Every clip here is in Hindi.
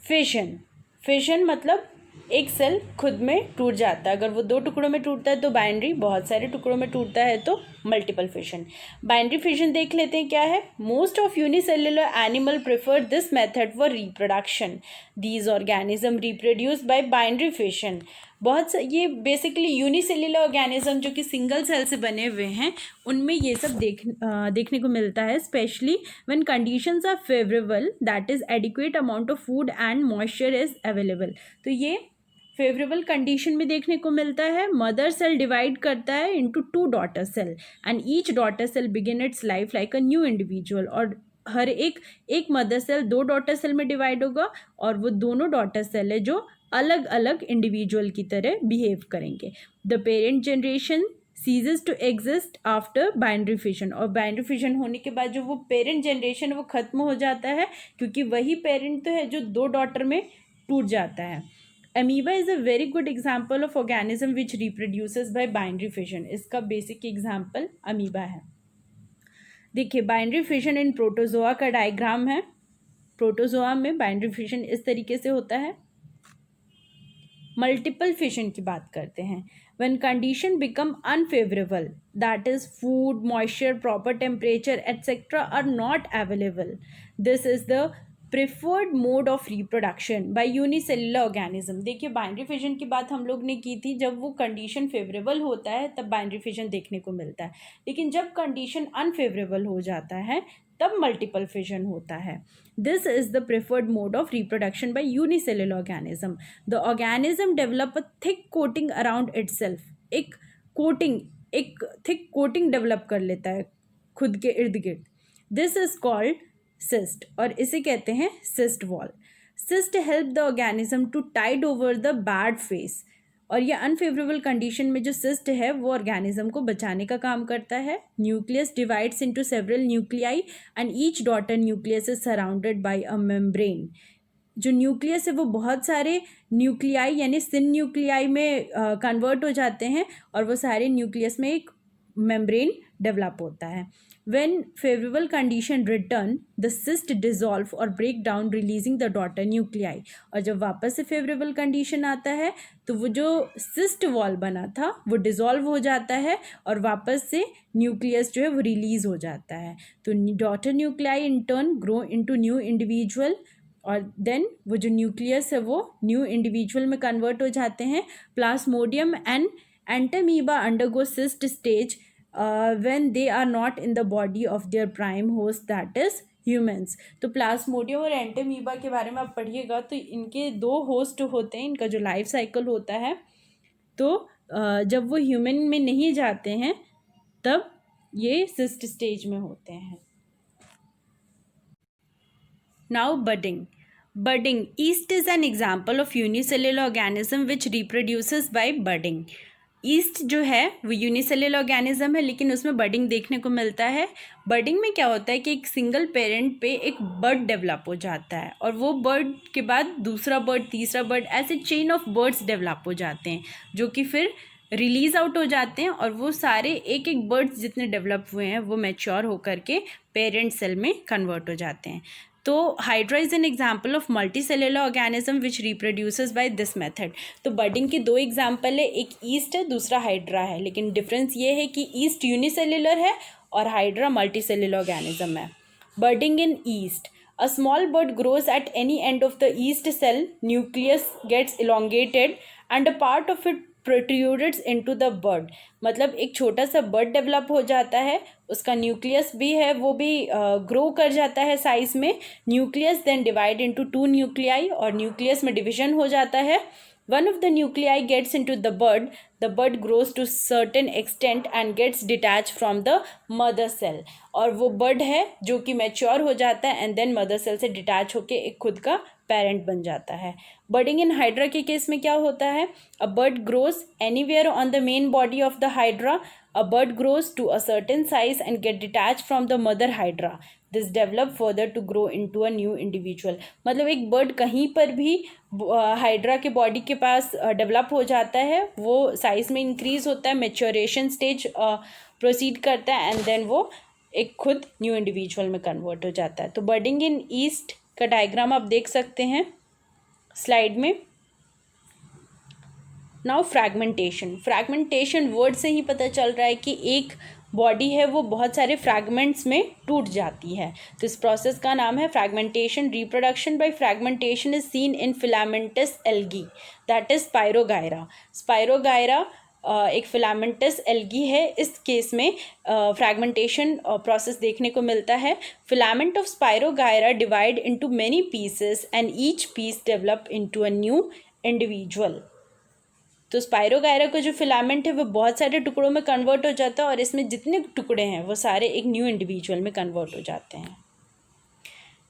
फिशन, फिशन मतलब एक सेल खुद में टूट जाता है। अगर वो 2 टुकड़ों में टूटता है तो बाइनरी, बहुत सारे टुकड़ों में टूटता है तो मल्टीपल फिशन। बाइनरी फिशन देख लेते हैं क्या है। Most of unicellular animal prefer this method for reproduction. These organism reproduce by binary fission. ये बेसिकली यूनिसेल्युलर ऑर्गेनिज्म जो कि सिंगल सेल से बने हुए हैं, उनमें ये सब देखने को मिलता है। Specially when conditions are favourable, that is adequate amount of food and moisture is available. तो ये फेवरेबल कंडीशन में देखने को मिलता है। मदर सेल डिवाइड करता है into 2 daughter cell and each daughter cell begin its life like a new individual. और हर एक मदर सेल 2 डॉटर सेल में डिवाइड होगा और वो दोनों डॉटर सेल है जो अलग अलग इंडिविजुअल की तरह बिहेव करेंगे। The parent generation ceases to exist after binary fission. और बाइनरी फिशन होने के बाद जो वो पेरेंट जनरेशन वो खत्म हो जाता है, क्योंकि वही पेरेंट तो है जो 2 डॉटर में टूट जाता है। Amoeba is a very good example of organism which reproduces bye binary fission. इसका बेसिक एग्जाम्पल अमीबा है। देखिए, बाइनरी फिशन इन प्रोटोजोआ का डायग्राम है। प्रोटोजोआ में बाइनरी फिशन इस तरीके से होता है। मल्टीपल फिशन की बात करते हैं। When condition become unfavorable, that is food, moisture, proper temperature, etc. are not available, this is the preferred mode of reproduction by unicellular organism। देखिए, बाइनरी फिशन की बात हम लोग ने की थी। जब वो कंडीशन फेवरेबल होता है तब बाइनरी फिशन देखने को मिलता है, लेकिन जब कंडीशन अनफेवरेबल हो जाता है तब मल्टीपल फिशन होता है। This is the preferred mode of reproduction by unicellular organism. The organism develop a thick coating around itself. एक थिक कोटिंग डेवलप कर लेता है खुद के इर्द गिर्द। दिस इज कॉल्ड सिस्ट और इसे कहते हैं cyst wall. Cyst help the organism to tide over the bad phase. और ये अनफेवरेबल कंडीशन में जो सिस्ट है वो ऑर्गेनिज्म को बचाने का काम करता है। Nucleus divides into several nuclei and each daughter nucleus is surrounded by a membrane. जो न्यूक्लियस है वो बहुत सारे न्यूक्लियाई यानी सिन न्यूक्लियाई में कन्वर्ट हो जाते हैं और वो सारे न्यूक्लियस में एक मेम्ब्रेन डेवलप होता है। When favorable condition return, the cyst dissolve or break down, releasing the daughter nuclei। और जब वापस से फेवरेबल कंडीशन आता है तो वो जो सिस्ट वॉल बना था वो डिसॉल्व हो जाता है और वापस से न्यूक्लियस जो है वो रिलीज हो जाता है। तो daughter nuclei in turn grow into new individual और देन वो जो न्यूक्लियस है वो न्यू इंडिविजुअल में कन्वर्ट हो जाते हैं। Plasmodium and Entamoeba undergo cyst stage when they are not in the body of their prime host, that is humans। तो प्लाज्मोडियम और एंटामीबा के बारे में आप पढ़िएगा तो इनके 2 होस्ट होते हैं, इनका जो लाइफ साइकिल होता है। तो जब वो ह्यूमन में नहीं जाते हैं तब ये सिस्ट स्टेज में होते हैं। Now budding yeast is an example of unicellular organism which reproduces by budding. Yeast जो है वो यूनिसेल्युलर ऑर्गेनिज्म है लेकिन उसमें बडिंग देखने को मिलता है। बडिंग में क्या होता है कि एक सिंगल पेरेंट पे एक बर्ड डेवलप हो जाता है और वो बर्ड के बाद दूसरा बर्ड, तीसरा बर्ड, ऐसे चेन ऑफ बर्ड्स डेवलप हो जाते हैं जो कि फिर रिलीज आउट हो जाते हैं और वो सारे एक एक बर्ड्स जितने डेवलप हुए हैं वो मैच्योर होकर के पेरेंट सेल में कन्वर्ट हो जाते हैं। तो hydra is an example of multicellular organism which reproduces by this method. तो बडिंग के 2 एग्जाम्पल है, एक ईस्ट है दूसरा हाइड्रा है, लेकिन डिफरेंस ये है कि ईस्ट यूनिसेल्युलर है और हाइड्रा मल्टी सेल्युलर ऑर्गेनिज्म है। Budding in east, a small bud grows at any end of the yeast cell, nucleus gets elongated and a part of it protrudes into the bud। मतलब एक छोटा सा बर्ड डेवलप हो जाता है, उसका न्यूक्लियस भी है वो भी ग्रो कर जाता है साइज में। Nucleus then divide into 2 nuclei और न्यूक्लियस में डिविजन हो जाता है। One of the nuclei gets into the bud grows to certain extent and gets detached from the mother cell। और वो बर्ड है जो कि मैच्योर हो जाता है एंड देन मदर सेल से डिटैच होके एक खुद का पेरेंट बन जाता है। बर्डिंग इन हाइड्रा के केस में क्या होता है, a bud grows anywhere on the main body of the hydra, a bud grows to a certain size and get detach from the mother hydra, this develop further to grow into a new individual. मतलब एक बर्ड कहीं पर भी हाइड्रा के बॉडी के पास डेवलप हो जाता है, वो साइज में इंक्रीज होता है, मेच्योरेशन स्टेज प्रोसीड करता है एंड देन वो एक खुद न्यू इंडिविजुअल में कन्वर्ट हो जाता है। तो बर्डिंग इन ईस्ट का डायग्राम आप देख सकते हैं। स्लाइड में। नाउ फ्रैगमेंटेशन वर्ड से ही पता चल रहा है कि एक बॉडी है वो बहुत सारे फ्रैगमेंट्स में टूट जाती है, तो इस प्रोसेस का नाम है fragmentation. Reproduction by fragmentation is seen in filamentous algae, that is spirogyra एक फिलामेंटस एल्गी है। इस केस में फ्रैगमेंटेशन प्रोसेस देखने को मिलता है। Filament of spirogyra divide into many pieces and each piece develop into a new individual. तो स्पायरोगायरा का जो फिलामेंट है वो बहुत सारे टुकड़ों में कन्वर्ट हो जाता है और इसमें जितने टुकड़े हैं वो सारे एक न्यू इंडिविजुअल में कन्वर्ट हो जाते हैं।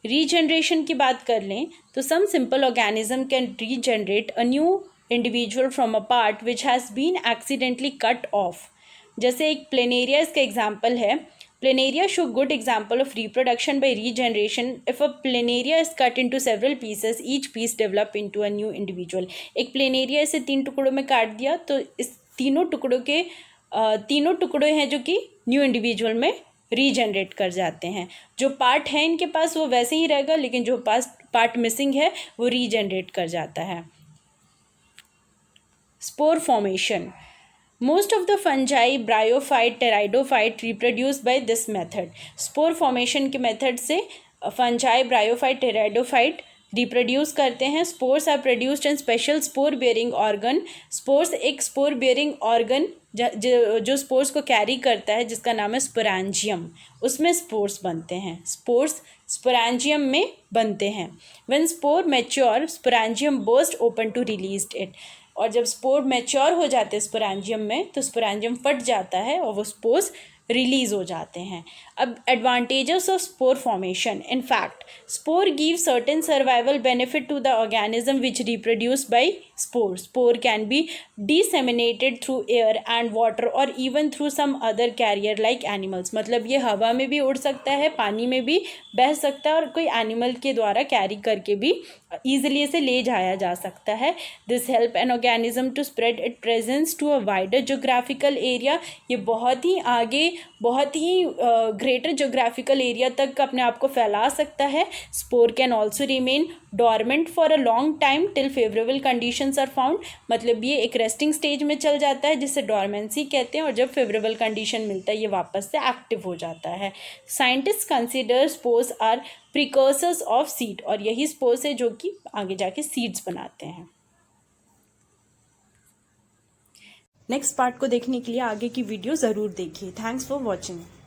रीजनरेशन की बात कर लें तो some simple organism can regenerate a new individual from a part which has been accidentally cut off. जैसे एक प्लेनेरिया इसका एग्जाम्पल है। Planaria show good example of reproduction by regeneration. If a planaria is cut into several pieces, each piece develop into a new individual. एक planaria इसे 3 टुकड़ों में काट दिया तो इस तीनों टुकड़ों के तीनों टुकड़े हैं जो कि न्यू इंडिविजुअल में रीजनरेट कर जाते हैं। जो पार्ट है इनके पास वो वैसे ही रहेगा, लेकिन जो पार्ट मिसिंग है वो रीजनरेट कर जाता है। Spore formation. Most of the fungi, bryophyte, pteridophyte reproduce by this method. Spore formation के मेथड से फंजाई, ब्रायोफाइट, टेराइडोफाइट रिप्रोड्यूस करते हैं। Spores are produced in special spore bearing organ. Spores एक स्पोर बियरिंग ऑर्गन जो स्पोर्स को कैरी करता है जिसका नाम है स्पोरेंजियम, उसमें स्पोर्स बनते हैं। स्पोर्स स्पोरेंजियम में बनते हैं। When spore mature, sporangium burst open to release it. और जब स्पोर मैच्योर हो जाते हैं स्पोरेंजियम में तो स्पोरेंजियम फट जाता है और वो स्पोर्स रिलीज हो जाते हैं। अब advantages of spore formation. In fact spore give certain survival benefit to the organism which reproduce by spore. Spore can be disseminated through air and water or even through some other carrier like animals. मतलब ये हवा में भी उड़ सकता है, पानी में भी बह सकता है और कोई एनिमल के द्वारा कैरी करके भी ईजिली इसे ले जाया जा सकता है। This help an organism to spread it presence to a wider geographical area. ये बहुत ही आगे, बहुत ही ग्रेटर जोग्राफिकल एरिया तक अपने आप को फैला सकता है। Spore can also remain dormant for a long time till favourable conditions are found. मतलब ये एक रेस्टिंग स्टेज में चल जाता है जिसे डॉर्मेंसी कहते हैं, और जब फेवरेबल कंडीशन मिलता है ये वापस से एक्टिव हो जाता है। Scientist consider spores are precursors of seed, और यही स्पोर्स है जो कि आगे जाके सीड्स बनाते हैं। नेक्स्ट पार्ट को देखने के लिए आगे की वीडियो ज़रूर देखिए। Thanks for watching.